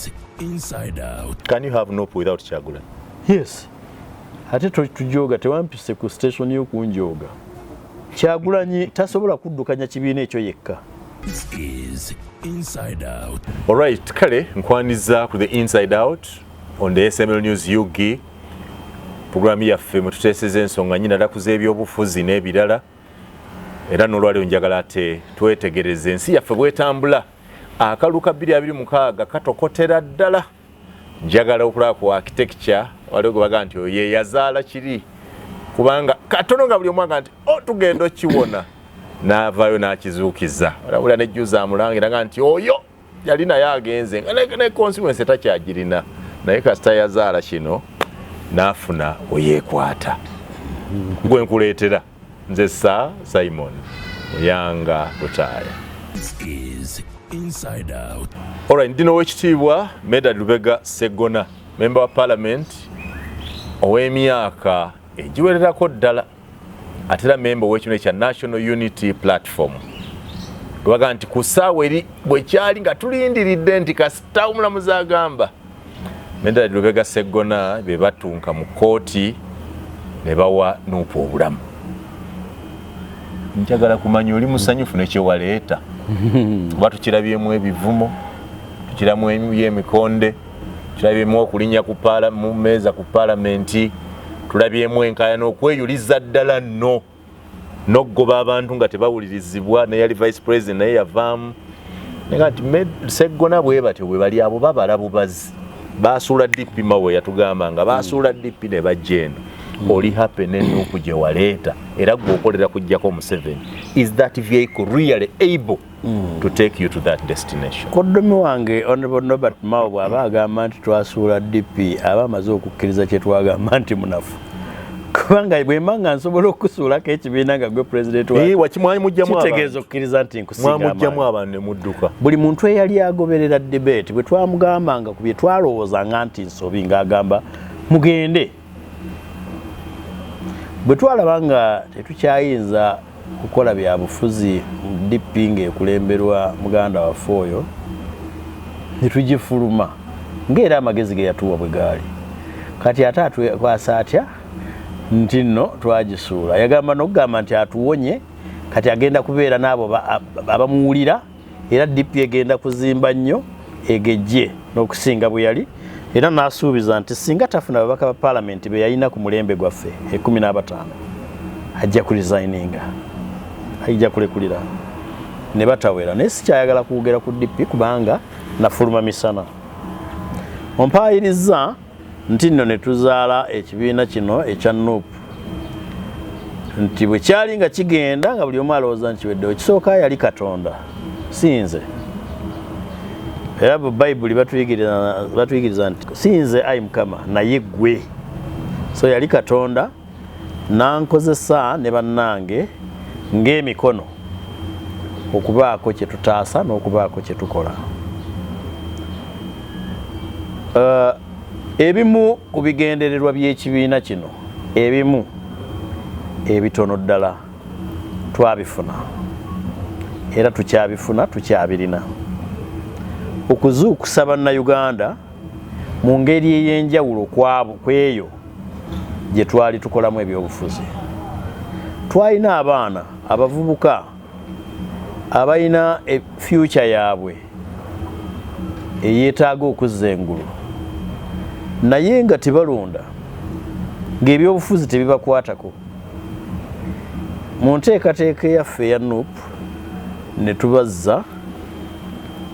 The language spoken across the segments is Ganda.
is Inside Out. Can you have Nope without Kyagulanyi? Yes. Ate tujoga tewampise ku station y'okunjoga. Kyagulanyi tasobola kuddukanya kibiina ekyo yekka. This is Inside Out. Alright, kale nkwaniza ku the Inside Out on the SML News UG. Programu yaffe mututeseza ensonga nnyina ddala ebyobufuzi n'ebirala. Era n'olwaliro njagala ate twetegereze ensi yaffe bwetambula. Akalu ka 2026 katokotera ddala. Njagala okulaba ku architecture waliwo gwe baga nti ye yazaala kiri. Kubanga katono nga buli omwaka nti tugenda okiwona. N'avaayo n'akizuukiza. Olabula nejjuza amulangira nti oyo yali naye agenze ne consequence takyagirina. Naye kasita yazaala kino n'afuna oyeekwata. Gwe nkuleetera nze Simon Muyanga Lutaaya. This is Inside Out. Alright, ndino wekitiibwa Medard Lubega Sseggona, member wa parliament ow'emyaka egiwererako ddala atera member w'ekino ekya National Unity Platform. Lwaga nti ku ssaawa eri bwe kyali nga tulindiridde nti kasita omulamuzi agamba Medard Lubega Sseggona be batunka mu kkooti ne bawa Nuupu obulamu. Njagala kumanya oli musanyufu nekyewaleeta. Kuba tukirabyemu ebivumo, tukiramu emikonde, tukirabyemu okulinnya mu mmeeza ku paalamenti, tulabyemu enkaayana okweyuliza ddala nno n'okgoba abantu nga tebawulirizibwa ne yali vice president naye yavaamu. Naye nti Sseggona bwe batyo bwe bali abo babala bubazi. Baasuula DP mawe yatugamba nga baasuula DP ne bajja eno. Oli happy n'Nuupu gye waleeta era gw'okolera kujjako Museveni. Is that vehicle really able to take you to that destination? Koddomi wange Honorable Norbert Mao bw'aba agamba nti twasuula DP aba amaze okukkiriza kye twagamba nti munafu. Kubanga bwe manga nsobola okusuulako ekibiina nga gwe president wa kitegeeza okukkiriza nti nkusinga mwamugjamu abantu ne mudduka. Buli muntu eyali agoberera debate bwe twamugambanga ku bye twalowoozanga nti nsobi ng'agamba mugende. Bwe twalaba nga tetukyayinza kukola bya bufuzi DP ng'ekulemberwa muganda waffe oyo ne tugifuluma ng'era amagezi ge yatuwa bwe gaali. Kati ate atwekwasa atya nti nno twagisuula. Yagamba n'okugamba nti atuwonye kati agenda kubeera n'abo abamuwulira era DP egenda kuzimba nnyo egejje n'okusinga bwe yali. Era n'asuubiza nti singa tafuna ababaka ba parliament be yalina ku mulembe gwaffe 15 ajja ku resigninga, ajja kulekulira ne batawera. Naye sikyayagala kwogera ku DP kubanga nafuluma misana. Ompaayiriza nti nno ne tuzaala ekibiina kino ekya Nuupu nti bwe kyali nga kigenda nga buli omu alowooza nti weddewo kisooka yali Katonda si nze. Era mu Bayibuli batuyigiriza nti si nze ayi Mukama naye ggwe. So yali Katonda nankozesa ne bannange ng'emikono okubaako kye tutaasa n'okubaako kye tukola. Ebimu ku bigendererwa by'ekibiina kino ebimu ebitono ddala twabifuna era tukyabifuna tukyabirina. Okuzuukusa bannayuganda mu ngeri ey'enjawulo kweyo gye twali tukolamu ebyobufuzi. Twalina abaana abavubuka abalina future yaabwe eyeetaaga okuzza engulu naye nga tebalonda ng'ebyobufuzi tebibakwatako. Mu nteekateeka eyaffe eya Nuupu ne tubazza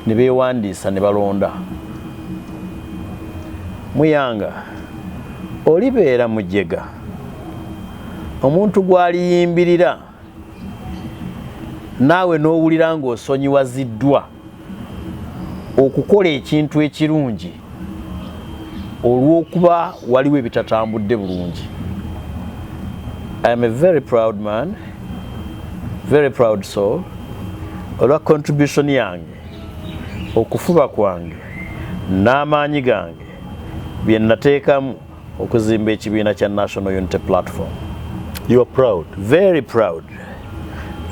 ne beewandiisa ne balonda. Muyanga olibeera mujega omuntu gw'aliyimbirira naawe n'owulira ng'osonyiwaziddwa okukola ekintu ekirungi olw'okuba waliwo ebitatambudde bulungi. I am a very proud man, very proud soul. Olwa contribution yange okufuba kwange n'amaanyi gange bye nateekamu okuzimba ekibiina kya National Unity Platform. You are proud? Very proud.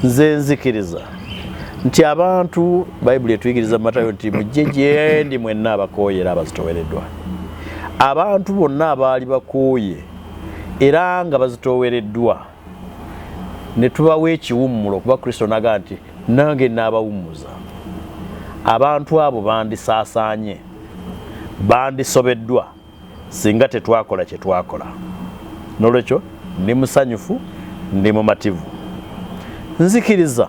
Nze nzikiriza nti abantu Bayibuli etuyigiriza mu Matayo nti mujje gye ndi mwenna abakooye era abazitoowereddwa. Abantu bonna abaali bakooye era nga bazitoowereddwa ne tubawa ekiwummulo kuba Kristo n'agamba nti nange nnaabawummuza. Abantu abo bandisaasaanye, bandisobeddwa singa tetwakola kye twakola. N'olwekyo ndi musanyufu, ndi mumativu. Nzikiriza,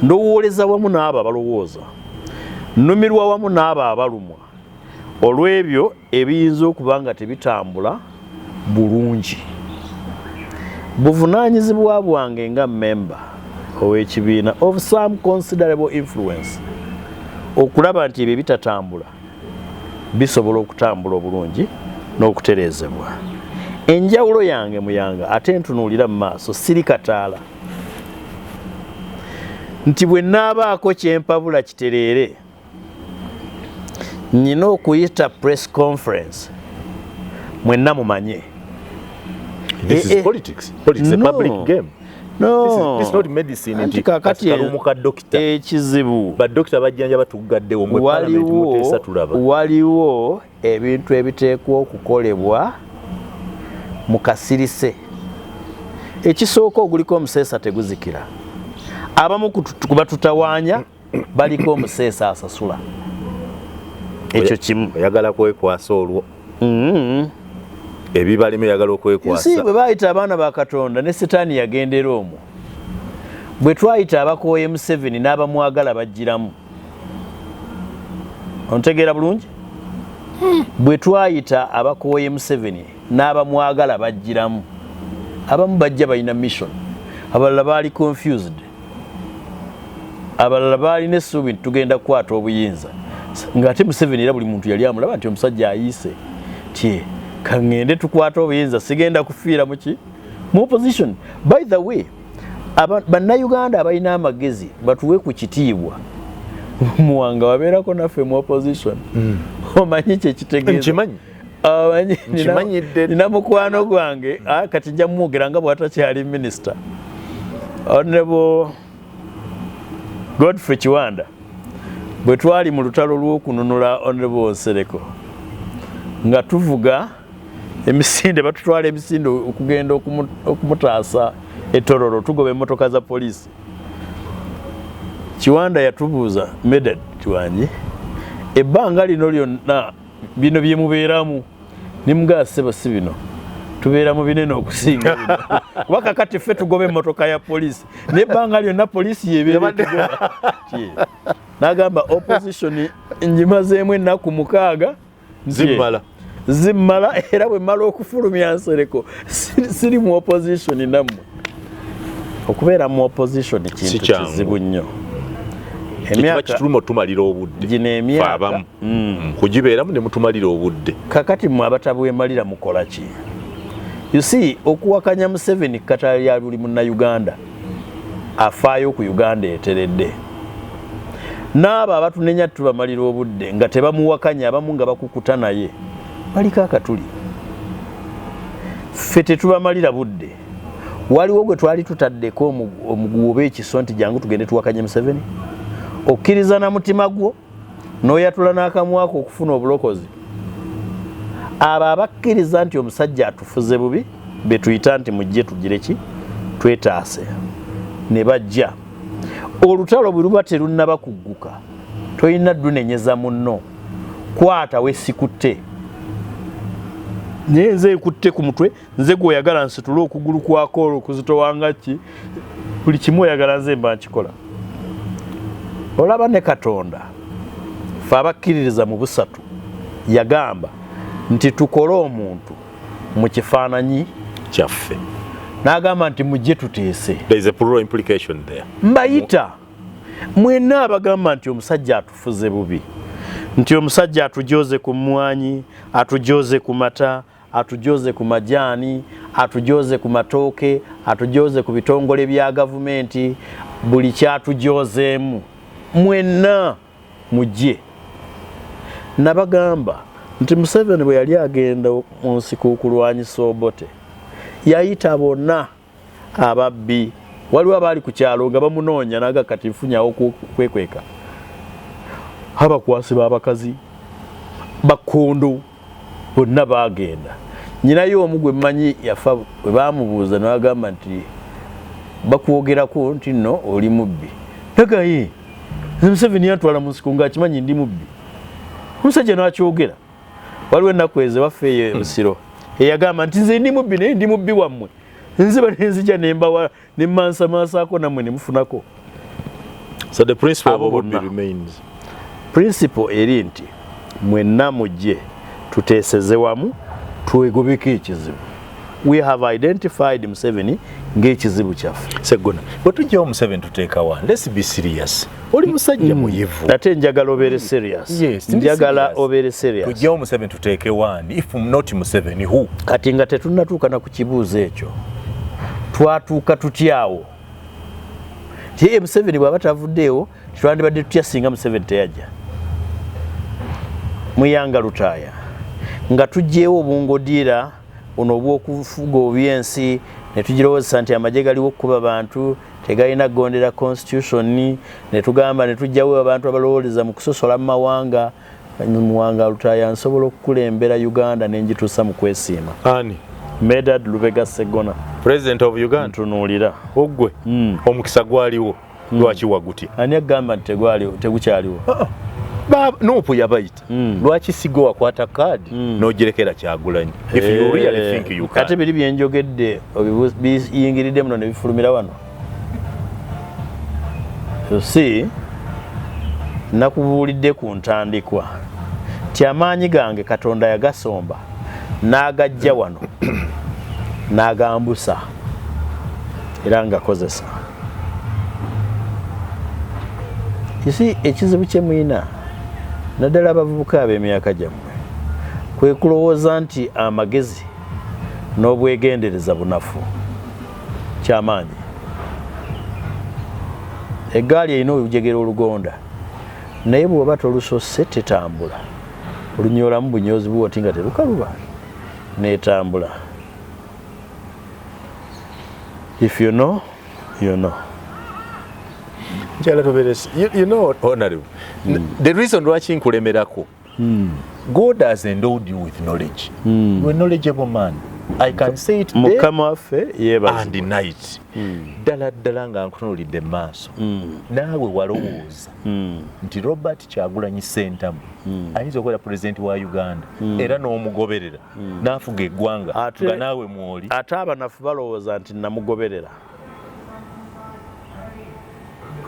ndowooleza wamu n'abo abalowooza, nnumirwa wamu n'abo abalumwa olw'ebyo ebiyinza okuba nga tebitambula bulungi. Buvunaanyizibwa bwange nga member ow'ekibiina of some considerable influence okulaba nti ebyo bitatambula bisobola okutambula obulungi n'okutereezebwa. Enjawulo yange muyanga ate ntunuulira mu maaso siri kataala nti bwe naabaako kyempabula kitereere nnyina okuyita press conference mwenna mumanye. This is politics. Politics is a public game. No. This is not medicine. Anti kakati ekizibu badokita bajjanja batugaddewo mu parliament muteesa tulaba. Waliwo ebintu ebiteekwa okukolebwa mu kasirise. Ekisooka oguliko omuseesa teguzikira. Abamu kuba tutawaanya baliko omuseesa asasula. Ekyo kimu. Oyagala kwekwasa olwo. Ebibalime yagala okwekwasa. Si bwe bayita abaana ba Katonda ne Setaani yagendera omwo. Bwe twayita abakooye Museveni n'abamwagala bajjiramu. Ontegeera bulungi? Bwe twayita abakooye Museveni n'abamwagala bajjiramu. Abamu bajja balina mission. Abalala baali confused. Abalala baali n'essuubi nti tugenda kukwata obuyinza. Ng'ate Museveni era buli muntu yali amulaba nti omusajja ayiise. Tie. Kangende tukwata obuyinza sigenda kufiira muki mu opposition. By the way, bannayuganda abalina amagezi batuwe ku kitiibwa muwanga wabeerako naffe mu opposition. Omanyi kyekitegeeza? Nkimanyi. Nina mukwano gwange kati nja mwogera nga bw'atakyali minisita Honorable Godfrey Kiwanda bwe twali mu lutalo lw'okununula Honorable Nsereko nga tuvuga emisinde batutwala emisinde okugenda okumutaasa etororo tugoba emmotoka za poliisi. Kiwanda yatubuuza Medad Kiwanyi ebbanga lino lyonna bino bye mubeeramu nimugaaseba si bino tubeera mu binene okusinga bino waka kati ffe tugoba emmotoka ya poliisi n'ebbanga lyonna poliisi yebeera n'agamba opposition ngimazeemu ennaku 6 zimmala era bwe mmala okufulumya Nsereko siri mu opposition nammwe. Okubeera mu opposition kintu kizibu nnyo. Emyaka kituluma tumalira obudde. Gino emyaka kugibeeramu ne mutumalira obudde. Kakati mmwe abatabwemalira mukola ki? You see, okuwakanya Museveni Katale ya buli munnayuganda afaayo ku Uganda eteredde. N'abo abatunenya tubamalira obudde nga tebamuwakanya abamu nga bakukuta naye baliko akatuli. Ffe tetubamalira budde. Waliwo gwe twali tutaddeko omuguwa oba ekiso nti jangu tugende tuwakanye Museveni. Okkiriza na mutima gwo n'oyatula n'akamwako okufuna obulokozi. Abo abakkiriza nti omusajja atufuze bubi be tuyita nti mujje tugire ki twetaase ne bajja. Olutalo bwe luba terunnaba kugguka toyina dunenyeza munno kwata wesikutte. Naye nze ekutte ku mutwe nze gw'oyagala nsitule okugulu kwako okuzitowanga ki buli kimu oyagala nze mba nkikola. Olaba ne Katonda ffe abakkiririza mu busatu yagamba nti tukole omuntu mu kifaananyi kyaffe. N'agamba nti mujje tuteese. There is a plural implication there. Mbayita mwenna abagamba nti omusajja atufuze bubi, nti omusajja atujoze ku mmwanyi, atujoze ku mata, atujoze ku majaani, atujoze ku matooke, atujoze ku bitongole bya gavumenti, buli kyatujozeemu mwenna mujje. Nabagamba nti Museveni bwe yali agenda mu nsiko okulwanyisa Obote yayita bonna ababbi waliwo abaali ku kyalo nga bamunoonya naga kati nfunyawo kwekweka abakwasi b'abakazi bakondo bonna baagenda nyinayo omu gwe mmanyi yafa bwe baamubuuza n'agamba nti bakwogerako nti nno oli mubbi nagaye Museveni yantwala mu nsiko ng'akimanyi ndi mubbi omusajja n'akyogera waliwo ennaku ezo waffe eyo Busiro eyagamba nti nze ndi mubbi naye ndi mubbi wammwe nziba nenzija nembawa nemmansamansaako nammwe ne mufunako. So the principle of Obubbi remains. Principle eri nti mwenna mujje tuteeseze wamu twegobeko ekizibu. We have identified Museveni ng'ekizibu kyaffe. Segona bwe tujjawo Museveni tuteeka wa let's be serious. Oli musajja muyivu. Ate njagala obeere serious. Yes, njagala obeere serious. Tujjawo Museveni tuteeke wani if not Museveni who? Kati nga tetunnatuuka na ku kibuuzo ekyo twatuuka tutyawo ti Museveni bw'aba tavuddeewo twandibadde tutya singa Museveni teyajja. Muyanga Lutaaya nga tuggyeewo obungodiira ono obw'okufuga obyensi ne tugirowooza nti amagye galiwo okukuba bantu tegalina kugondera constitution ne tugamba ne tuggyawo abantu abalowooleza mu kusosola mu mawanga. Muwanga Lutaaya nsobola okukulembera Uganda n'engituusa mu kwesiima. Ani? Medard Lubega Segona, President of Uganda. Ntunuulira. Ogwe. Omukisa gwaliwo. Lwaki wagutya? Ani agamba nti tegukyaliwo? Nuupu yabayita. Lwaki sigo wakwata kaadi n'ogirekera Kyagulanyi? If you really think you can. Ate biri byenjogedde biyingiridde muno ne bifulumira wano. You see, nakubuulidde ku ntandikwa ti amaanyi gange Katonda yagasomba n'agajja wano n'agambusa era ngakozesa. Kisi ekizibu kye muyina naddala abavubuka ab'emyaka gyammwe kwe kulowooza nti amagezi n'obwegendereza bunafu kyamaanyi. Eggaali erina olujegera olugonda naye bw'oba tolusose tetambula. Olunyoolamu bunyoozi buwoti nga terukaluba n'etambula. If you know, you know. You know, Honorable, the reason lwaki nkulemerako, God has endowed you with knowledge. You're a knowledgeable man. I can say it Mukama waffe yeebaza and night. Ddala ddala nga nkutunuulidde mu maaso. Naawe walowooza nti Robert Kyagulanyi Ssentamu ayinza okubeera pulezidenti wa Uganda era n'omugoberera n'afuga eggwanga nga naawe mw'oli. Ate abanafu balowooza nti namugoberera.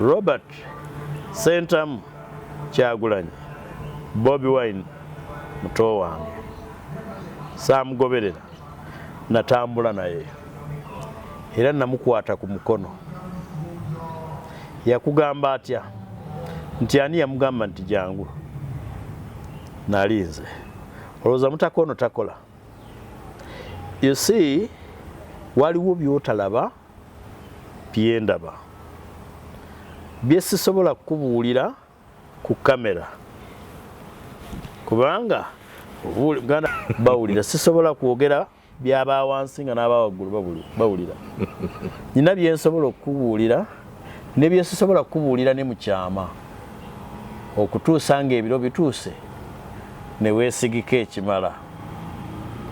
Robert Ssentamu Kyagulanyi Bobi Wine muto wange saamugoberera natambula naye era namukwata ku mukono. Yakugamba atya nti ani yamugamba nti jangu nalinze olowooza mutakono takola. You see, waliwo byotalaba byendaba bye sisobola kukubuulira ku kamera kubanga Uganda bawulira. Sisobola kwogera byaba wansi nga n'abawaggulu bawulira. Nina bye nsobola okukubuulira ne bye sisobola kukubuulira ne mu kyama okutuusa ng'ebiro bituuse ne weesigika ekimala.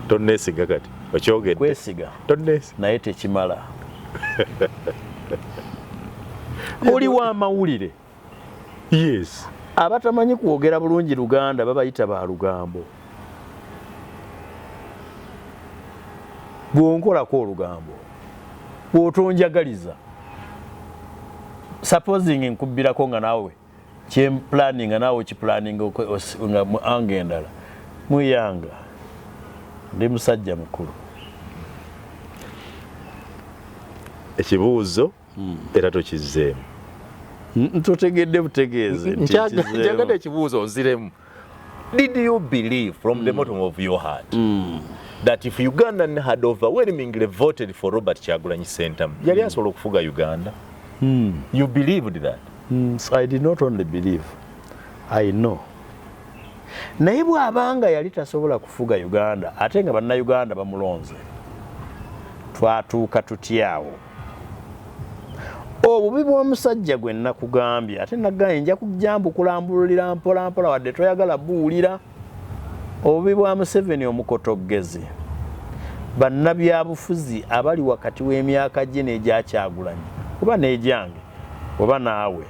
Tonneesiga kati okyogedde. Kwesiga Tonneesiga naye tekimala. Oli wa mawulire. Yes. Abatamanyi kwogera bulungi Luganda babayita ba lugambo. Bw'onkolako olugambo bw'otonjagaliza supposing nkubbirako nga naawe kyemplanning nga naawe kiplanning nga ange endala muyanga ndi musajja mukulu. Ekibuuzo era tokizzeemu. Ntotegedde butegeeze njagala ekibuuzo onziremu. Did you believe from the bottom of your heart that if Ugandan had overwhelmingly voted for Robert Kyagulanyi Ssentamu yali asobola okufuga Uganda? You believed that? I did not only believe, I know. Naye bw'abanga yali tasobola kufuga Uganda ate nga bannayuganda bamulonze twatuuka tutyawo. obubi bw'omusajja gwe nakugambye ate nagambye nja kujambu kulambulira mpola mpola wadde toyagala buulira obubi bwa Museveni omukotogezi bannabyabufuzi abali wakati w'emyaka gye n'egyakyagulanyi oba n'egyange oba naawe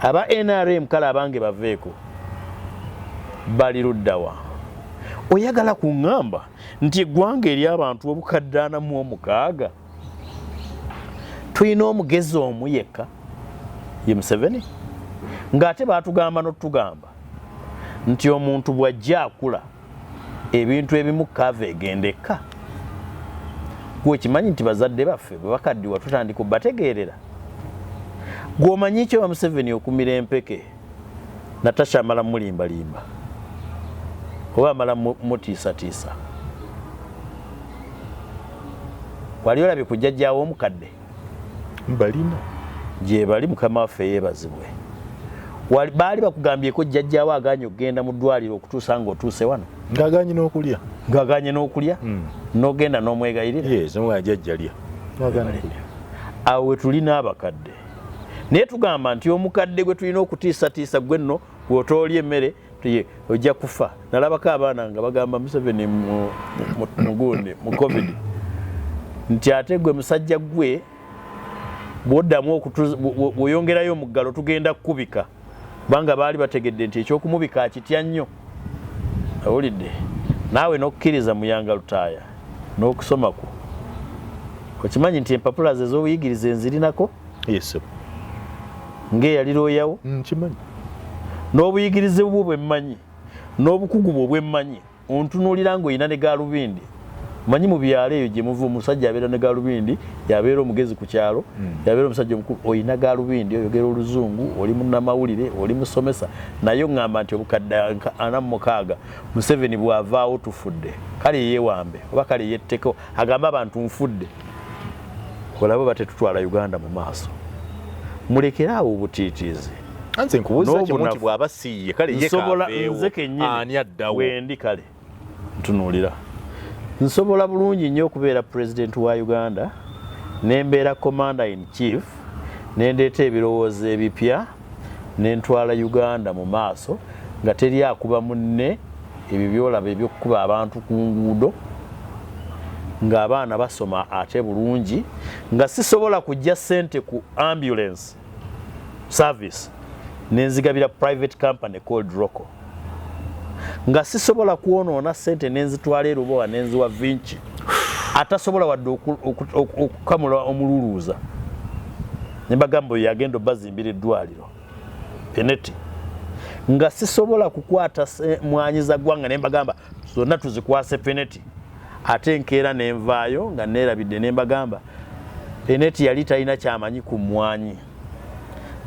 aba NRM kale abange baveeko bali luddawa oyagala kuŋŋamba nti eggwanga ery'abantu obukadde 46 tulina omugezi omu yekka ye Museveni ng'ate baatugamba n'otugamba nti omuntu bw'ajja akula ebintu ebimu kava egendeka gwe kimanyi nti bazadde baffe bwe bakaddiwa tutandika obbategeerera gw'omanyi ekyo wa Museveni okumira empeke Natasha amala mulimbalimba oba amala mutiisatiisa wali olabye ku jjajjaawo omukadde balina gye bali mukama waffe yeebazibwe baali bakugambyeko jjajjaawo aganye okugenda mu ddwaliro okutuusa ng'otuuse wano ng'aganye n'okulya n'ogenda n'omwegayirira jjajjalya awo we tuli n'abakadde naye tugamba nti omukadde gwe tulina okutiisatiisa gwe nno bw'otoolya emmere ojja kufa nalabako abaana nga bagamba Museveni mugundi mu covid nti ate gwe musajja gwe bw'oddamu bw'oyongerayo omuggalo tugenda kukubika kubanga baali bategedde nti ekyokumubika akitya nnyo awulidde naawe n'okukkiriza muyanga lutaaya n'okusoma kwo okimanyi nti empapula ze z'obuyigiriza enzirinako ng'eyali looyawo kimanyi n'obuyigirize bwo bwe mmanyi n'obukugu bwo bwe mmanyi ontunuulira ng'oyina ne gaalubindi manyi mu byalo eyo gye muva omusajja abeera ne gaalubindi yabeera omugezi ku kyalo yabeera omusajja omukulu oyina gaalubindi oyogera oluzungu oli munnamawulire oli musomesa naye ŋŋamba nti obukadde 46 Museveni bw'avaawo tufudde kale yeewambe oba kale yetteko agambe abantu nfudde olabo batetutwala Uganda mu maaso mulekere awo obutiitiizi anze nkubuuza kimu nti bw'aba siiye kale ye kaaveewo nze kennyini ani addawo wendi kale ntunuulira nsobola bulungi nnyo okubeera pulezidenti wa Uganda nembeera commander in chief nendeeta ebirowoozo ebipya nentwala Uganda mu maaso nga teri akuba munne ebyo byolaba ebyokukuba abantu ku nguudo ng'abaana basoma ate bulungi nga sisobola kujja ssente ku ambulance service nenzigabira private company called Rocco nga sisobola kuwonoona ssente nenzitwala erubowa nenziwa Vinci atasobola wadde okukamula omululuuza nembagamba oyo yagenda obbazimbira eddwaliro Peneti nga sisobola kukwata mwanyiza ggwanga nembagamba zonna tuzikwase Peneti ate enkeera nenvaayo nga neerabidde nembagamba Peneti yali talina kyamanyi ku mmwanyi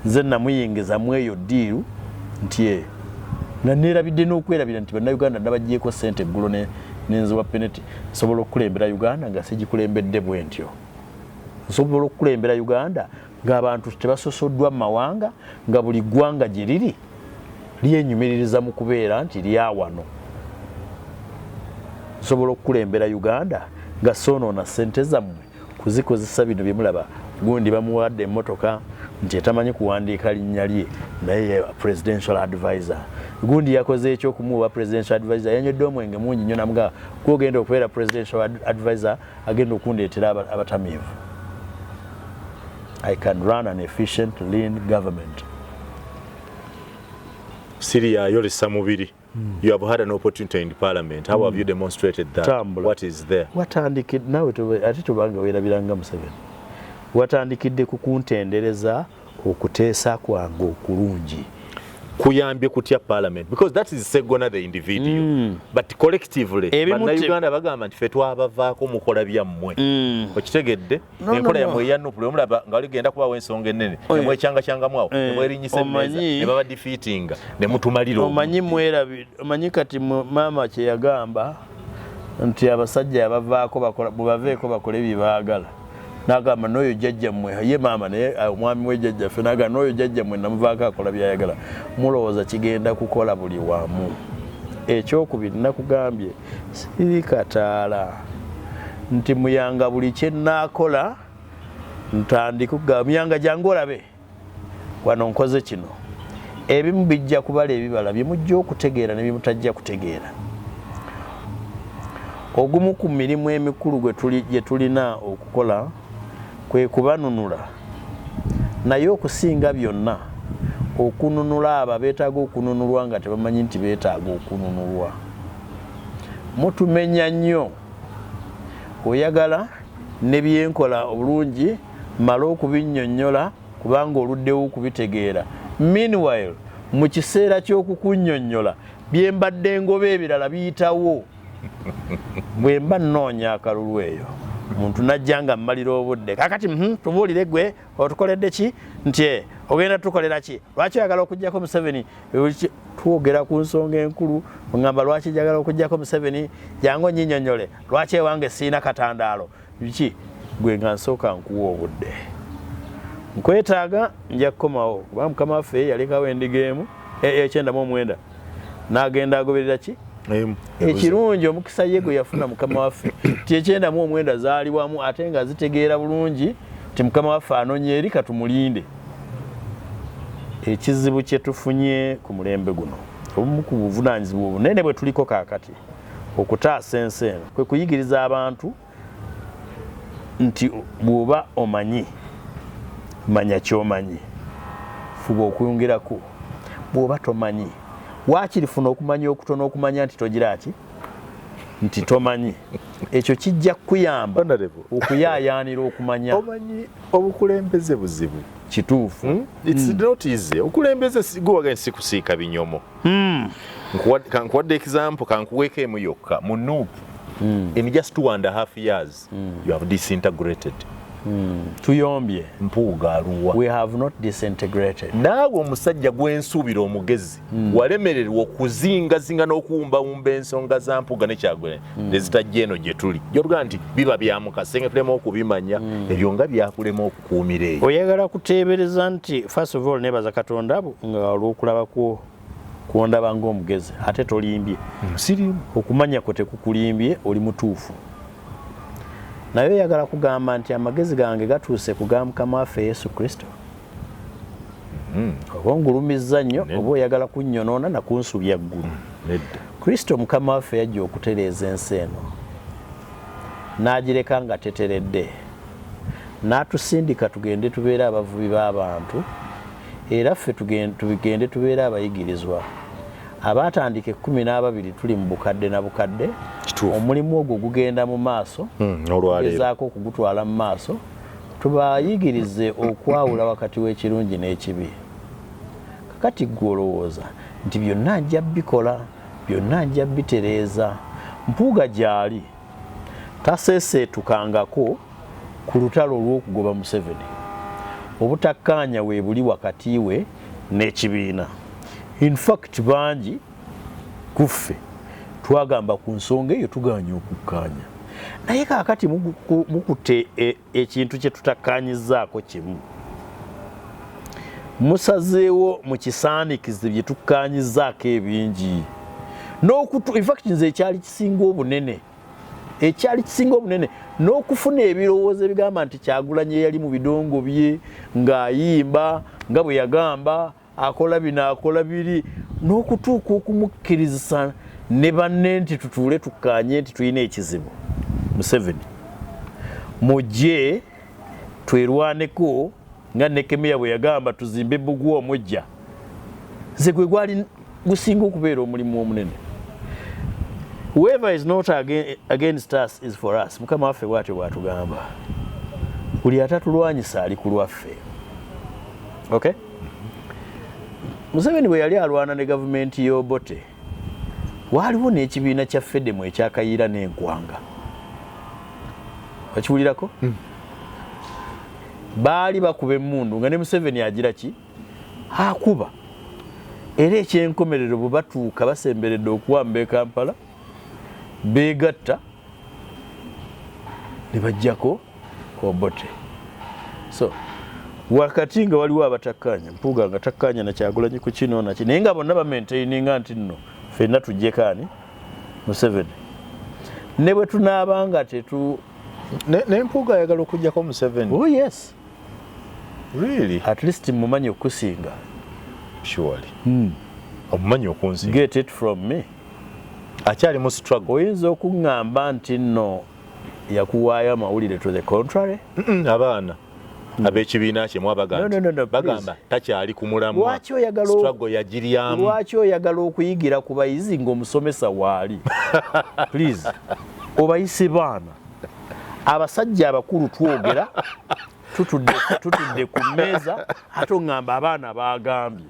nze namuyingiza mu eyo ddiiru nti nga neerabidde n'okwerabira nti bannayuganda nabagyeko ssente eggulo nenziwa Peneti nsobola okukulembera Uganda nga sigikulembedde bwe ntyo nsobola okukulembera Uganda ng'abantu tebasosoddwa mu mawanga nga buli ggwanga gye liri lyenyumiririza mu kubeera nti lyawano nsobola okukulembera Uganda nga soonoona ssente zammwe kuzikozesa bino bye mulaba gundi bamuwadde emmotoka nti etamanyi kuwandiika linnya lye naye presidential advisor gundi yakoze ekyokumuwa presidential advisor yanywedde omwenge mungi nnyo namuga gwogenda okubeera presidential advisor agenda okundeetera abatamiivu. I can run an efficient, lean government. Syria, you're Samubiri. You have had an opportunity in Parliament. How have you demonstrated that? Tambula. What is there? Watandikidde nawe ate tubanga weerabiranga Museveni. Watandikidde kukuntendereza okuteesa kwange okulungi. Kuyambye kutya Parliament because that is Segona the individual but collectively bannayuganda bagamba nti ffe twabavaako mukola byammwe okitegedde enkola yammwe eyannupula omulaba nga oligenda kubawo ensonga ennene nemwekyangakyangamu awo nemwerinyisa emmeeza ne baba defeatinga ne mutumalira omanyi kati maama kye yagamba nti abasajja baveeko bakole bye baagala nagamba n'oyo jjajjammwe ye maama naye omwami wejjajjaffe nagamba n'oyo jjajjammwe namuvaako akola byayagala mulowooza kigenda kukola buli wamu. Ekyokubiri nakugambye siri kataala nti muyanga buli kye naakola ntandika myanga jangu olabe wano nkoze kino ebimu bijja kubala ebibala byemujja okutegeera ne byemutajja kutegeera. Ogumu ku mirimu emikulu gye tulina okukola kwe kubanunula, naye okusinga byonna okununula abo beetaaga okununulwa nga tebamanyi nti beetaaga okununulwa. Mutumenya nnyo, oyagala ne byenkola obulungi mala okubinnyonnyola kubanga oluddewo okubitegeera. Meanwhile mu kiseera ky'okukunnyonnyola bye mbadde ngoba ebirala biyitawo. Bwe mba nnoonya akalulu eyo omuntu najja nga mmalira obudde kakati tubuulire gwe otukoledde ki nti ogenda tukolera ki, lwaki oyagala okujjako Museveni, twogera ku nsonga enkulu ngamba lwaki njagala okujjako Museveni, jangu onnyinyonnyole lwaki ewange siina katandaalo biki, gwe nga nsooka nkuwa obudde nkwetaaga nja kukomawo kuba mukama waffe yalekawo endiga emu 99 n'agenda agoberera ki ekirungi omukisa ye gwe yafuna mukama waffe ti 99 zaaliwamu ate nga zitegeera bulungi ti mukama waffe anoonya eri katumulinde. Ekizibu kye tufunye ku mulembe guno obumu ku buvunaanyizibwa obunene bwe tuliko kaakati okutaasa ensi eno kwe kuyigiriza abantu nti bw'oba omanyi manya ky'omanyi, fuba okuyongerako. Bw'oba tomanyi waakiri funa okumanya okutono okumanya nti togira ki nti tomanyi. Ekyo kijja kukuyamba okuyaayaanira okumanya. Omanyi obukulembeze buzibu kituufu. It's not easy. Okulembeze gwe sikusiika binyomo. Nkuwadde example kankuweeko emu yokka mu Nuupu. In just 2.5 years you have disintegrated. Tuyombye Mpuuga aluwa. We have not disintegrated. Naawe omusajja gwensuubira omugezi walemererwa okuzingazinga n'okuwumbawumba ensonga za Mpuuga ne Kyagulanyi nezitajja eno gye tuli. Gy'oluga nti biba bya mukase nga tulema okubimanya ebyo nga byakulema okukuumira eyo. Oyagala kuteebereza nti first of all nebaza Katonda nga olw'okulaba kuondaba ng'omugezi ate tolimbye. Sirimu. Okumanya kwe tekukulimbye oli mutuufu. Naye oyagala kugamba nti amagezi gange gatuuse ku ga mukama waffe Yesu Kristo. Oba ongulumizza nnyo oba oyagala kunnyonoona na kunsubya ggulu. Kristo mukama waffe yajja okutereeza ensi eno n'agireka nga teteredde, n'atusindika tugende tubeere abavubi b'abantu era ffe tugende tubeere abayigirizwa. Abatandika 12 tuli mu bukadde na bukadde. Omulimu ogwo gugenda mu maaso, gezaako okugutwala mu maaso, tubayigirize okwawula wakati w'ekirungi n'ekibi. Kakati gwe olowooza nti byonna nja bikola, byonna nja bitereeza. Mpuuga gy'ali taseeseetukangako ku lutalo olw'okugoba Museveni. Obutakkaanya we buli wakati we n'ekibiina. In fact bangi kuffe twagamba ku nsonga eyo tuganya okukkaanya. Naye kaakati mukute ekintu kye tutakkaanyizzaako kimu. Musazeewo mu kisaanikize bye tukkaanyizzaako ebingi. In fact nze ekyali kisinga obunene n'okufuna ebirowoozo ebigamba nti Kyagulanyi yali mu bidongo bye ng'ayimba nga bwe yagamba akola bino akola biri, n'okutuuka okumukkiriza ne banne nti tutuule tukkaanye nti tulina ekizibu. Museveni mujje twerwaneko nga Nekemeya bwe yagamba tuzimbe bbugwa omujja. Nze gwe gwali gusinga okubeera omulimu omunene. Whoever is not against us is for us. Mukama waffe bw'atyo bw'atugamba. Buli atatulwanyisa ali ku lwaffe. Okay? Museveni bwe yali alwana ne gavumenti y'Obote waaliwo n'ekibiina kya Fedemu ekyakayiira n'enkwanga. Bakiwulirako? Baali bakuba emmundu nga ne Museveni agira ki? Akuba. Era ekyenkomerero bwe batuuka basemberedde okuwamba e Kampala beegatta ne bajjako Obote. So wakati nga waliwo abatakkaanya, Mpuuga nga takkaanya na Kyagulanyi ku kino naki, naye nga bonna bamaintaininga nti nno ffenna tujjekaani Museveni. Ne bwe tunaaba nga tetu ne Mpuuga ayagala okujjako Museveni. Oh yes. Really? At least mumanyi okusinga. Surely. Omumanyi okunsinga. Get it from me. Akyali mu struggle. Oyinza okuŋŋamba nti nno yakuwaayo amawulire to the contrary? Abaana. Ab'ekibiina kye mwabagamba. No, bagamba takyali ku mulamwa. Struggle yagiryamu. Lwaki oyagala okuyigira ku bayizi ng'omusomesa waali? Please. Obayise baana. Abasajja abakulu twogera tutudde ku mmeeza ate oŋŋamba abaana baagambye.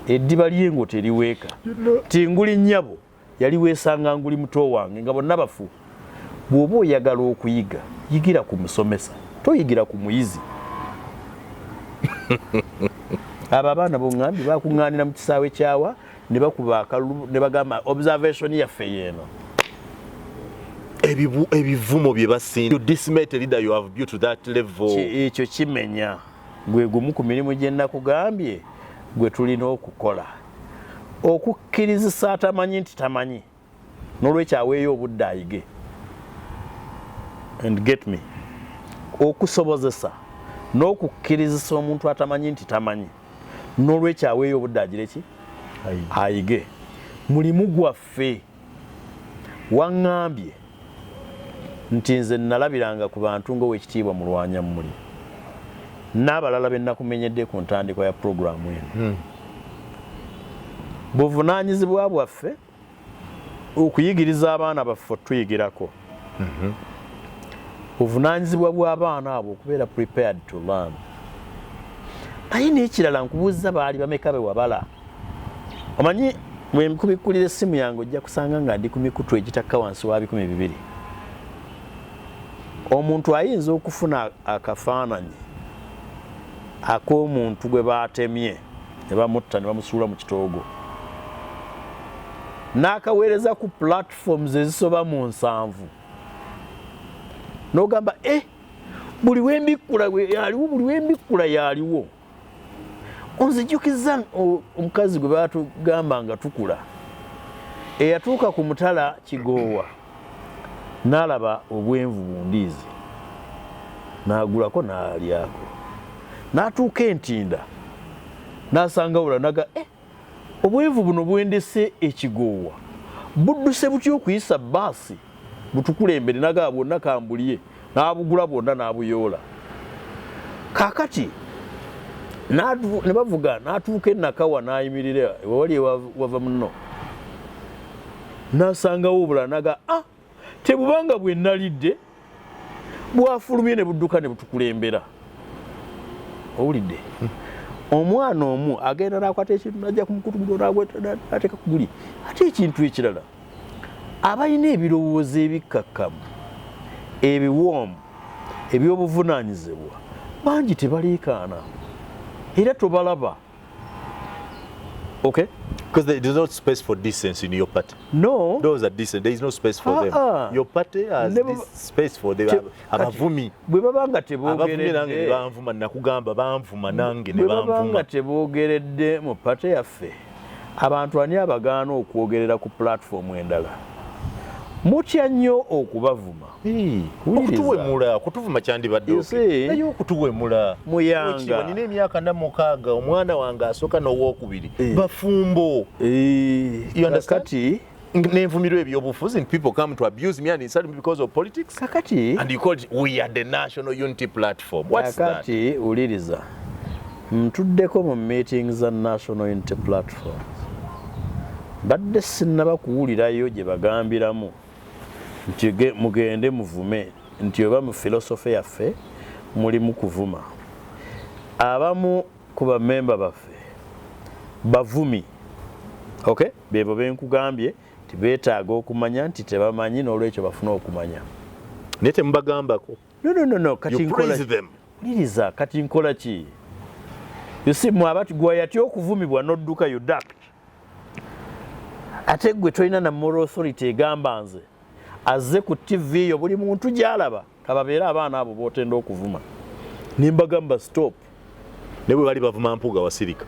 Eddiba ly'engo teriweeka. Tinguli nnyabo yali weesanga nguli muto wange nga bonna bafu. Bw'oba oyagala okuyiga yigira ku musomesa toyigira ku muyizi. Abo abaana b'oŋŋambye bakuŋŋaanira mu kisaawe kyawa ne bakuba akalulu ne bagamba observation yaffe yeeno. Ebivumo bye basinda. You decimate a leader you have built to that level. Ekyo kimenya gwe gumu ku mirimu gye nnakugambye gwe tulina okukola. Okukkirizisa atamanyi nti tamanyi n'olwekyo aweeyo obudde ayige. And get me. Okusobozesa n'okukkirizisa omuntu atamanyi nti tamanyi n'olwekyo aweeyo obudde agire ki? Ayige. Mulimu gwaffe. Waŋŋambye nti nze nalabiranga ku bantu ng'owekitiibwa mulwanya muli. N'abalala be nakumenyedde ku ntandikwa ya puroguramu eno. Buvunaanyizibwa bwaffe okuyigiriza abaana baffe tuyigirako. Buvunaanyizibwa bw'abaana abo okubeera prepared to learn. Naye n'ekirala nkubuuza baali bameka be wabala. Omanyi bwe nkubikkulira essimu yange ojja kusanga nga ndi ku mikutu egitakka wansi wa 200. Omuntu ayinza okufuna akafaananyi ak'omuntu gwe baatemye ne bamutta ne bamusuula mu kitoogo n'akaweereza ku platforms ezisoba mu 7 n'ogamba buli wembikkula yaliwo buli wembikkula yaliwo. Onzijukiza omukazi gwe baatugamba nga tukula eyatuuka ku mutala Kigoowa n'alaba obwenvu bundiizi n'agulako n'alyako n'atuuka Entinda n'asanga bulanaga obwenvu buno bwendese Ekigoowa budduse butya okuyisa baasi butukulembere naga bwonna kambulye n'abugula bwonna n'abuyoola. Kaakati ne bavuga n'atuuka Nakawa n'ayimirira ewali wava muno n'asangawo bulanaga tebubanga bwe nalidde bwafulumye ne budduka ne butukulembera. Owulidde? Omwana omu agenda n'akwata ekintu n'ajja ku mukutu guno n'ateeka ku guli. Ate ekintu ekirala abalina ebirowoozo ebikkakkamu ebiwoomu ebyobuvunaanyizibwa bangi tebaleekaana era tobalaba. Okay? Because there is no space for distance in your party. No. Those are decent. There is no space for them. Your party has this space for them. Abavumi. Bwe babanga tebogeredde. Abavumi nange banvuma nakugamba banvuma nange ne banvuma. Bwe babanga tebogeredde mu party yaffe. Abantu ani abagaana okwogerera ku platform endala. Mutya nnyo okubavuma. Okutuwemula, kutuvuma kyandibadde oke. Naye okutuwemula. Muyanga. Nina emyaka na 6 omwana wange asooka n'owokubiri. Bafumbo. You understand? Kakati nenvumirwa ebyobufuzi and people come to abuse me and insult me because of politics. Kakati. And you call it, we are the National Unity Platform. What's that? Kakati uliriza. Mtuddeko mu meetings za National Unity Platform. Badde sinnaba kuwulirayo gye bagambiramu nti mugende muvume nti oba mu philosophy yaffe mulimu kuvuma. Abamu ku bamemba baffe bavumi. Okay? Bebo benkugambye tibeetaaga okumanya nti tebamanyi n'olwekyo bafuna okumanya. Naye temubagambako. No. Kati nkola liriza kati nkola ki? You see mwabati gwa yatyo okuvumibwa n'odduka you duck. Ate gwe tolina na moral authority egamba nze azze ku TV yo buli muntu gy'alaba kababeera abaana abo bootenda okuvuma. Nimbagamba stop. Ne bwe bali bavuma mpuuga wasirika.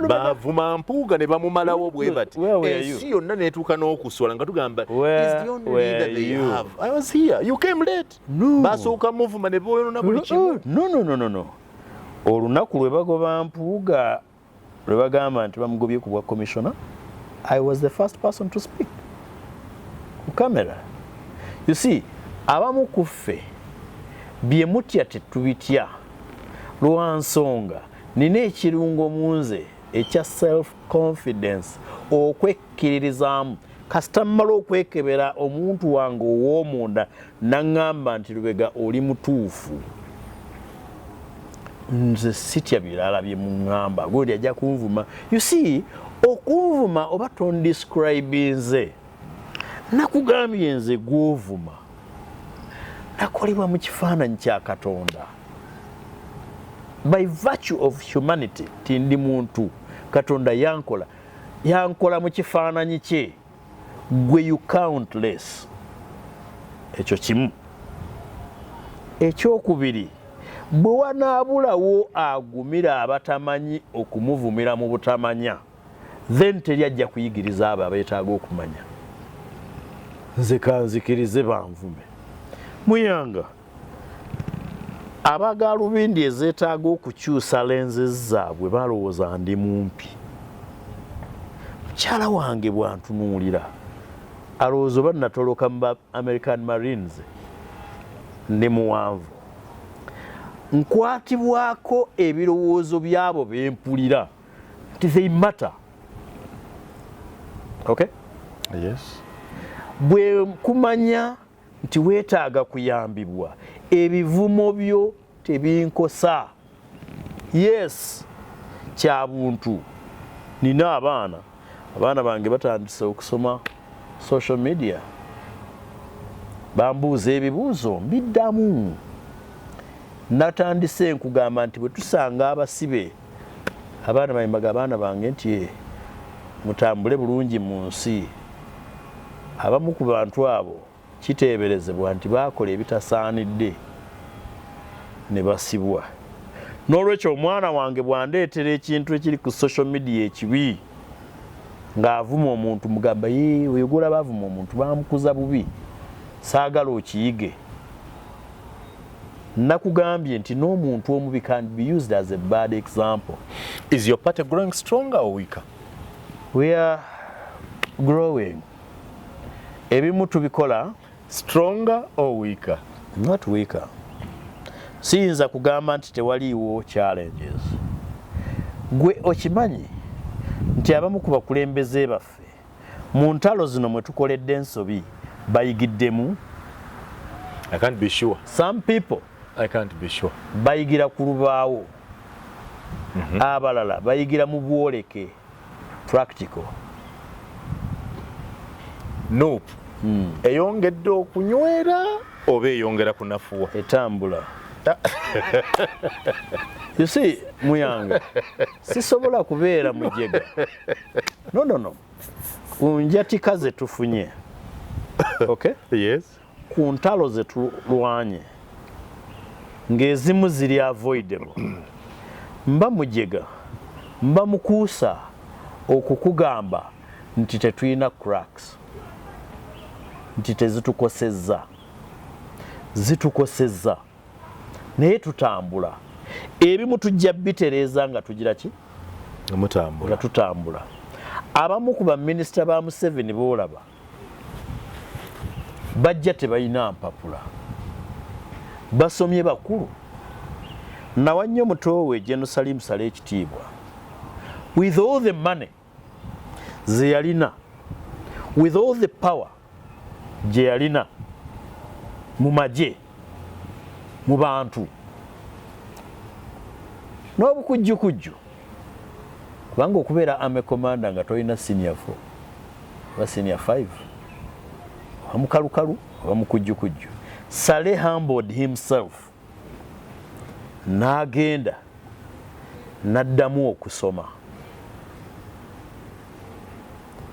Bavuma mpuuga ne bamumalawo bwe bati. Ensi yonna neetuuka n'okuswala nga tugamba is the only leader they have. I was here. You came late. No. Basooka muvuma ne boyona buli kimu. No. olunaku lwe bagoba Mpuuga lwe bagamba nti bamugobye ku bwa commissioner, I was the first person to speak ku camera. You see, abamu ku ffe bye mutya tetubitya lwa nsonga nina ekirungo mu nze ekya self confidence, okwekkiririzaamu kasita mmala okwekebera omuntu wange ow'omunda naŋŋamba nti Lubega oli mutuufu, nze sitya birala bye muŋŋamba godi ajja kunvuma. You see, okunvuma oba tondescribe nze, nakugambye nze gw'ovuma nakolebwa mu kifaananyi kya Katonda by virtue of humanity. Tindi muntu, Katonda yankola mu kifaananyi kye, gwe you countless. Ekyo kimu. Ekyokubiri, bwe wanaabulawo agumira abatamanyi okumuvumira mu butamanya, then teri ajja kuyigiriza abo abeetaaga okumanya. Nze kanzikirize banvume. Muyanga, abagaalubindi ezeetaaga okukyusa lenses zaabwe balowooza ndi mumpi. Mukyala wange bwantunuulira alowooza oba natoloka mu American Marines ndi muwanvu. Nkwatibwako ebirowoozo byabo bempulira nti they matter. Okay? Yes. Bwe kumanya nti weetaaga kuyambibwa, ebivumo byo tebinkosa. Yes, kya buntu. Nina abaana bange batandise okusoma social media, bambuuza ebibuuzo mbiddamu. Natandise nkugamba nti bwe tusanga abasibe, abaana bayimbaga abaana bange nti mutambule bulungi mu nsi. Abamu ku bantu abo kiteeberezebwa nti baakola ebitasaanidde ne basibwa. N'olwekyo omwana wange bwandeetera ekintu ekiri ku social media ekibi ng'avuma omuntu, mugamba oyogora bavuma omuntu bamukuza bubi, saagala okiyige. Nakugambye nti n'omuntu omubi can be used as a bad example. Is your party growing stronger or weaker? We are growing. Ebimu tubikola Stronger or weaker? not weaker. Siyinza kugamba nti tewaliiwo challenges. Gwe okimanyi nti abamu ku bakulembeze baffe mu ntalo zino mwe tukoledde ensobi bayigiddemu. I can't be sure. Some people I can't be sure. bayigira ku lubaawo, abalala bayigira mu bwoleke, practical. Nope. Eyongedde okunywera oba eyongera kunafuwa? Etambula. You see, Muyanga, sisobola kubeera mujega. No. Kunjatika ze tufunye. Okay? Yes. Ku ntalo ze tulwanye. Ng'ezimu ziri avoidable. Mba mujega, mba mukuusa okukugamba nti tetulina cracks, nti tezitukosezza. Zitukosezza. Naye tutambula. Ebimu tujja bitereeza nga tugira ki? Mutambula. Nga tutambula. Abamu ku baminisita ba Museveni boolaba bajja tebalina mpapula, basomye bakulu. Nawannyo mutowe General Salim Saleh ekitiibwa, with all the money ze yalina, with all the power gye yalina mu magye, mu bantu, n'obukujjukujju, kubanga okubeera army commander nga tolina senior 4 oba senior 5 oba mukalukalu oba mukujjukujju. Saleh humbled himself, n'agenda n'addamu okusoma,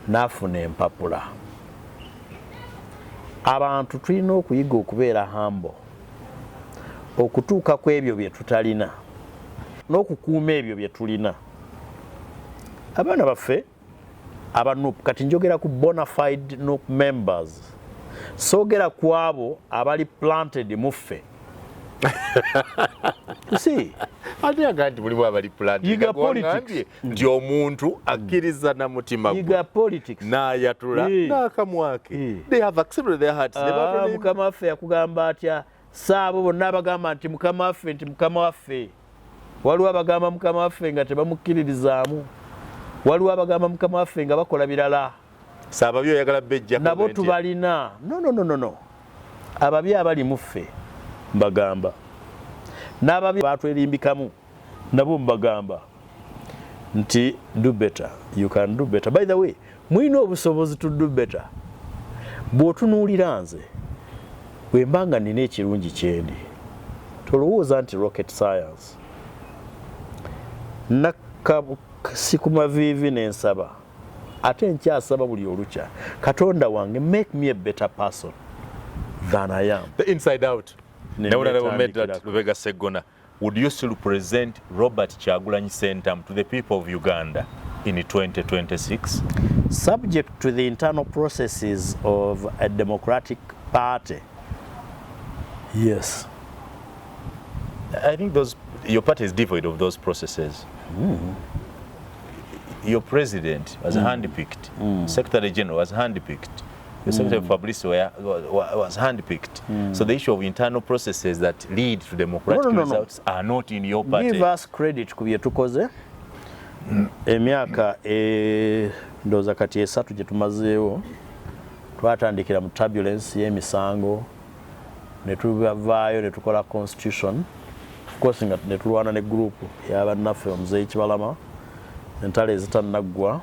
n'afuna empapula. Abantu tulina okuyiga okubeera humble, okutuuka ku ebyo bye tutalina n'okukuuma ebyo bye tulina. Abaana baffe aba NUP, kati njogera ku bona fide NUP members, soogera ku abo abali planted mu ffe. see ate agandi mulimu abali Yiga politics. nti omuntu akkiriza na mutima yiga politics n'ayatula n'akamwake they have accepted their hearts mukama waffe yakugamba atya saabo bonna abagamba nti mukama waffe waliwo abagamba mukama waffe nga tebamukkiririzaamu waliwo abagamba mukama waffe nga bakola birala sababi oyagala bejja nabo tubalina no ababi abali muffe mbagamba n'ababi batwerimbikamu nabo mbagamba nti do better, you can do better. By the way, mwina obusobozi to do better. Bw'otunuulira nze wembanga nina ekirungi kyendi tolowooza nti rocket science sikumaviivi n'ensaba ate nkyasaba buli olukya Katonda wange make me a better person than I am. The inside out. Lubega Segona, would you still present Robert Kyagulanyi Ssentamu to the people of Uganda in 2026? Subject to the internal processes of a democratic party, yes. I think your party is devoid of those processes. Your president was handpicked. Secretary General was handpicked. The Secretary of Publicity was handpicked. So the issue of internal processes that lead to democratic results are not in your party. Give us credit ku bye tukoze. Emyaka ndoza kati esatu gye tumazeewo twatandikira mu turbulence y'emisango ne tuvaayo ne tukola constitution. Of course nga ne tulwana ne group y'abannaffe Omuzeeyi Kibalama entalo ezitanaggwa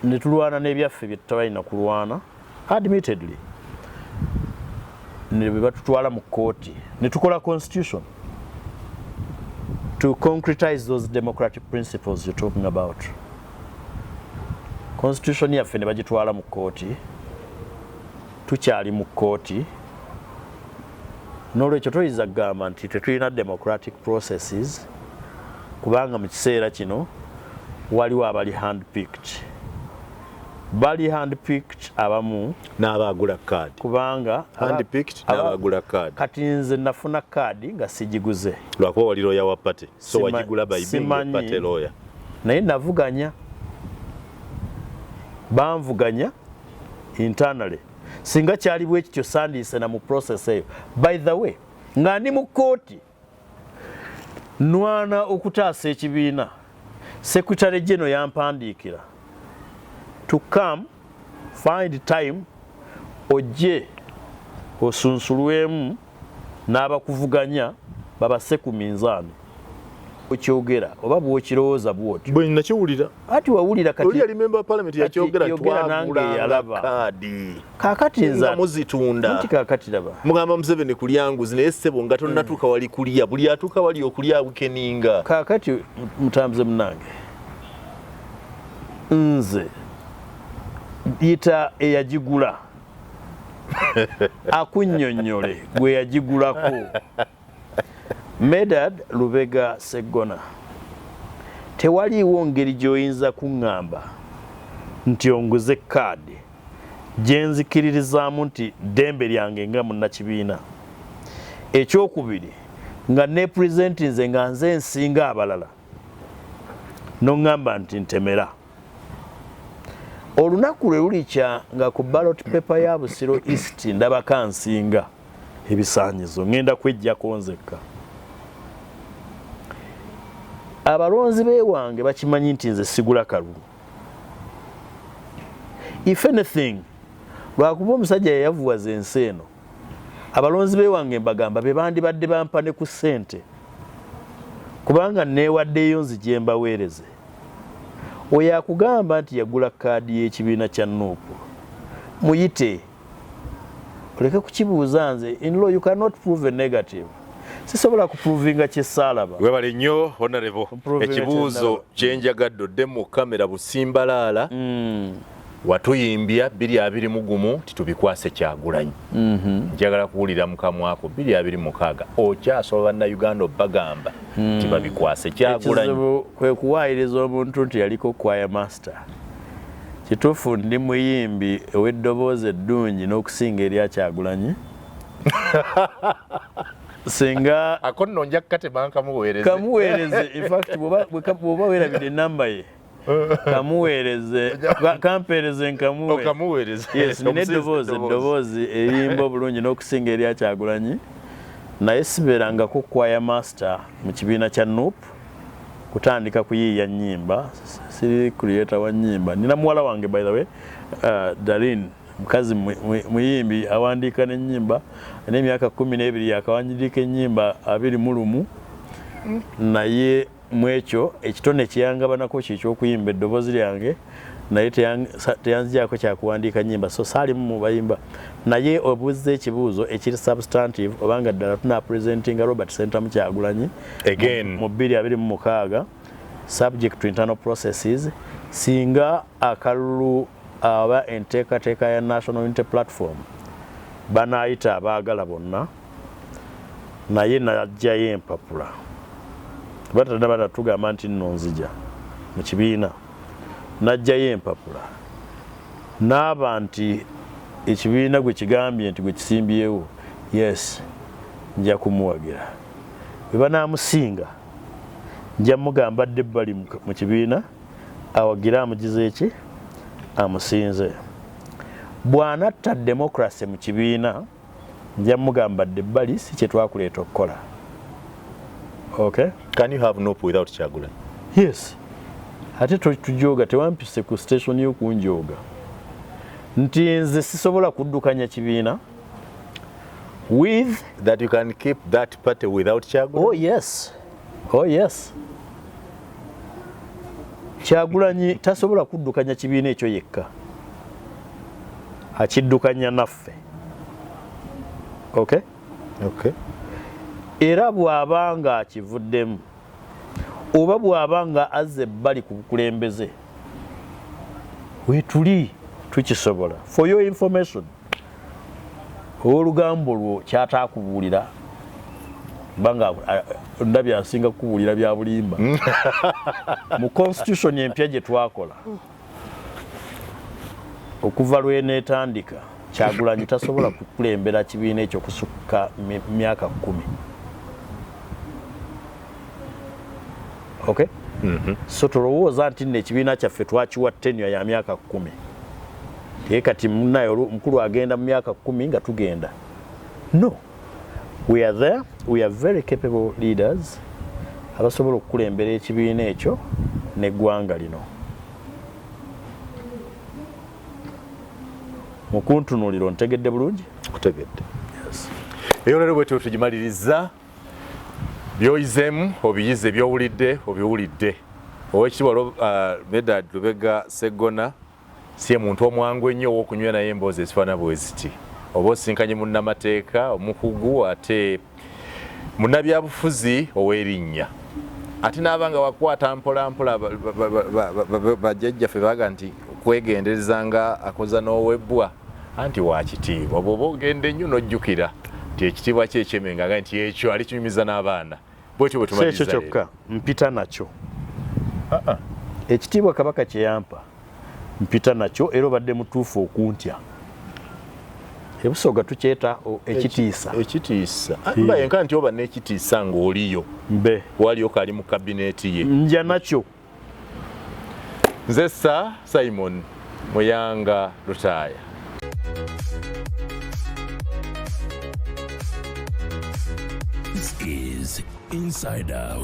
ne tulwana n'ebyaffe bye tutabalina kulwana admittedly ne batutwala mu kooti ne tukola constitution to concretize those democratic principles you're talking about. Constitution yaffe ne bagitwala mu kooti tukyali mu kooti n'olwekyo toyinza kugamba nti tetulina democratic processes kubanga mu kiseera kino waliwo abali handpicked abamu n'abagula kaadi kubanga handpicked n'abagula kaadi kati nze nafuna kaadi nga sigiguze lwakuba wali lawyer wa party so wagigula by being a party lawyer naye navuganya banvuganya internally singa kyali bwe kityo sandiise na mu process eyo. By the way nga ndi mu kooti nwana okutaasa ekibiina Secretary General yampandiikira to come find time ojje osunsulwemu n'abakuvuganya babase ku minzaani okyogera oba bw'okirowooza bw'otyo bwe nakiwulira ati wawulira kati oli yali member of parliament yakyogera twagula kaadi kaakati nza muzitunda nti kaakati laba mugamba Museveni kulyanguzi naye ssebo nga tonnatuuka wali kulya buli atuuka wali okulya wekeninga kaakati mutambuze munange nze yita eyagigula akunnyonnyole gwe yagigulako Medad Lubega Segona tewaliiwo ngeri gy'oyinza kuŋŋamba nti onguze kaadi gye nzikiririzaamu nti ddembe lyange nga munnakibiina. Ekyokubiri nga neepurezentinze nga nze nsinga abalala n'oŋŋamba nti ntemera. Olunaku lwe lulikya nga ku ballot paper ya Busiro East ndabaka nsinga ebisaanyizo ngenda kwejjako nzekka. Abalonzi beewange bakimanyi nti nze sigula kalulu. If anything lwakuba omusajja yayavuwaza ensi eno abalonzi beewange mbagamba be bandibadde bampa ne ku ssente kubanga neewaddeyo nzigye mbaweereze. Oyo akugamba nti yagula kaadi y'ekibiina kya Nuupu muyite oleke kukibuuza nze in law you cannot prove a negative. Sisobola kuprovinga kyesaalaba. Webale nnyo honorable ekibuuzo kyenjagadde odde mu kamera busimbalaala watuyimbya 221 titubikwase Kyagulanyi. Njagala kuwulira mukamwako 226 okyasobola bannayuganda obbagamba tibabikwase Kyagulanyi. Ekizibu kwe kuwaayiriza omuntu nti yaliko choir master. Kituufu ndi muyimbi ow'eddoboozi eddungi n'okusinga erya Kyagulanyi singa akonno nja kukatema kamuweereze in fact bwoba weerabidde namba ye kamuweereze kampeereze okamuweereze yes nina eddoboozi erimba obulungi n'okusinga erya Kyagulanyi naye sibeerangako kwaya master mu kibiina kya NUP kutandika kuyiiya nnyimba siri creator wa nnyimba nina muwala wange by the way Darlene mukazi muyimbi awandiika n'ennyimba n'emyaka 12 yakawandiika ennyimba 21 naye mwekyo ekitone kiyangabanako ky'ekyokuyimba eddoboozi lyange naye teyanzigyako kyakuwandiika nnyimba so saalimu mu bayimba naye obuuziza ekibuuzo ekiri substantive obanga ddala tunapresentinga Robert Sentamu Kyagulanyi again mu 2026 subject to internal processes singa akalulu aba enteekateeka ya National Unity Platform banaayita abaagala bonna naye najjayo empapula batadde tugamba nti nno nzija mu kibiina najjayo empapula n'aba nti ekibiina gwe kigambye nti gwe kisimbyewo yes nja kumuwagira bwe banaamusinga nja mugamba dde ebbali mu kibiina awagira amugize eki amusinze bw'anatta democracy mu kibiina nja mugamba dde ebbali si kye twakuleeta okukola. Okay? Can you have NUP without Kyagulanyi? Yes. Ate tujoga tewampise ku station y'okunjoga nti nze sisobola kuddukanya kibiina with that you can keep that party without Kyagulanyi? Oh yes Kyagulanyi tasobola kuddukanya kibiina ekyo yekka akiddukanya naffe. Okay? Era bw'abanga akivuddemu oba bw'abanga azze ebbali ku bukulembeze wetuli tukisobola. For your information olugambo lwo kyataakubuulira banga ndabye asinga kubuulira bya bulimba mu constitution empya gye twakola okuva lwenetandika Kyagulanyi tasobola kukulembera kibiina ekyo kusukka myaka 10. Okay? So tulowooza nti ekibiina kyaffe twakiwa tenure ya myaka 10 naye kati munayo mukulu agenda mu myaka 10 nga tugenda. No, we are there, we are very capable leaders abasobola okukulembera ekibiina ekyo n'eggwanga lino. Mukuntunuuliro ntegedde bulungi? Kutegedde. Eyo leero bwe tugimaliriza byoyizeemu obiyize ebyowulidde obiwulidde. Oweekitiibwa Medard Lubega Sseggona si muntu omwangu ennyo ow'okunywa naye emboozi ezifaana bwe ziti. Oba osinkanye munnamateeka omukugu ate munnabyabufuzi ow'erinnya. Ate n'abanga wakwata mpola mpola bajjajjaffe baaga nti okwegendereza nga akoza n'owebbwa anti wakitiibwa bw'oba ogenda ennyo n'ojjukira nti ekitiibwa kye ekyemenga nti ekyo alikinyumiza n'abaana. Bwekyo bwe tumaliriza ekyo kyokka mpita nakyo. Ekitiibwa Kabaka kye yampa mpita nakyo era obadde mutuufu okuntya. Ebusoga tukyeta ekitiisa. Ekitiisa. Mba yenka nti oba n'ekitiisa ng'oliyo. Mbe. Waliyo kali mu kabineeti ye. Nja nakyo. Nze Simon Muyanga Lutaaya. This is Inside Out.